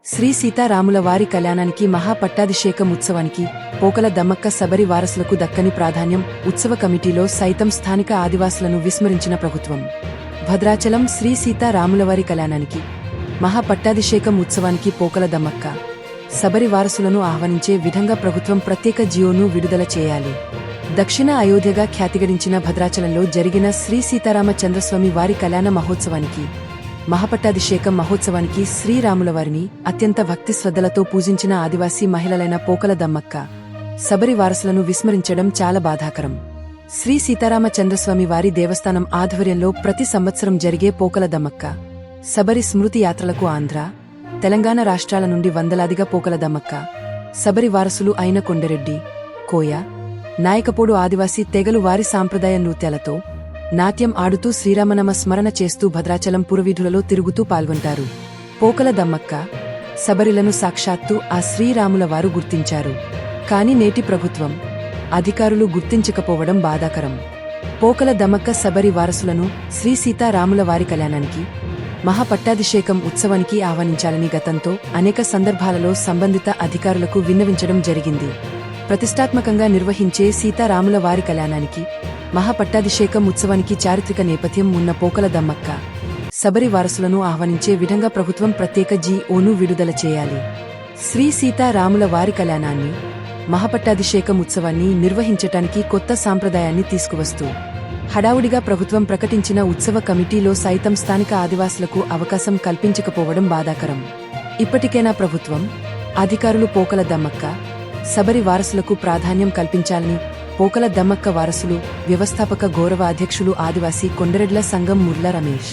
శ్రీ సీతారాముల వారి కళ్యాణానికి మహాపట్టాభిషేకం ఉత్సవానికి పోకల దమ్మక్క సబరి వారసులకు దక్కని ప్రాధాన్యం ఉత్సవ కమిటీలో సైతం స్థానిక ఆదివాసులను విస్మరించిన ప్రభుత్వం. భద్రాచలం శ్రీ సీతారాములవారి కళ్యాణానికి మహాపట్టాభిషేకం ఉత్సవానికి పోకల దమ్మక్క సబరి వారసులను ఆహ్వానించే విధంగా ప్రభుత్వం ప్రత్యేక జియోను విడుదల చేయాలి. దక్షిణ అయోధ్యగా ఖ్యాతిగడించిన భద్రాచలంలో జరిగిన శ్రీ సీతారామచంద్రస్వామి వారి కళ్యాణ మహోత్సవానికి మహాపట్టాభిషేకం మహోత్సవానికి శ్రీరాములవారిని అత్యంత భక్తి శ్రద్ధలతో పూజించిన ఆదివాసీ మహిళలైన పోకల దమ్మక్క సబరి వారసులను విస్మరించడం చాలా బాధాకరం. శ్రీ సీతారామచంద్రస్వామి వారి దేవస్థానం ఆధ్వర్యంలో ప్రతి సంవత్సరం జరిగే పోకల దమ్మక్క సబరి స్మృతి యాత్రలకు ఆంధ్ర, తెలంగాణ రాష్ట్రాల నుండి వందలాదిగా పోకల దమ్మక్క సబరి వారసులు అయిన కొండరెడ్డి, కోయ, నాయకపోడు ఆదివాసీ తెగలు వారి సాంప్రదాయ నృత్యాలతో నాట్యం ఆడుతూ శ్రీరామనామ స్మరణ చేస్తూ భద్రాచలం పురవీధులలో తిరుగుతూ పాల్గొంటారు. పోకల దమ్మక్క సబరిలను సాక్షాత్తు ఆ శ్రీరాముల వారు గుర్తించారు. కాని నేటి ప్రభుత్వం అధికారులు గుర్తించకపోవడం బాధాకరం. పోకల దమ్మక్క సబరి వారసులను శ్రీ సీతారాముల వారి కళ్యాణానికి మహాపట్టాభిషేకం ఉత్సవానికి ఆహ్వానించాలని గతంతో అనేక సందర్భాలలో సంబంధిత అధికారులకు విన్నవించడం జరిగింది. ప్రతిష్టాత్మకంగా నిర్వహించే సీతారాముల వారి కళ్యాణానికి మహాపట్టాభిషేకం ఉత్సవానికి చారిత్రక నేపథ్యం ఉన్న పోకల దమ్మక్క సబరి వారసులను ఆహ్వానించే విధంగా ప్రభుత్వం ప్రత్యేక జిఓను విడుదల చేయాలి. శ్రీ సీతారాముల వారి కళ్యాణాన్ని మహాపట్టాభిషేకం ఉత్సవాన్ని నిర్వహించటానికి కొత్త సాంప్రదాయాన్ని తీసుకువస్తూ హడావుడిగా ప్రభుత్వం ప్రకటించిన ఉత్సవ కమిటీలో సైతం స్థానిక ఆదివాసులకు అవకాశం కల్పించకపోవడం బాధాకరం. ఇప్పటికైనా ప్రభుత్వం అధికారులు పోకల దమ్మక్క సబరి వారసులకు ప్రాధాన్యం కల్పించాలని పోకల దమ్మక్క వారసులు వ్యవస్థాపక గౌరవ అధ్యక్షులు ఆదివాసీ కొండరెడ్ల సంఘం ముర్ల రమేష్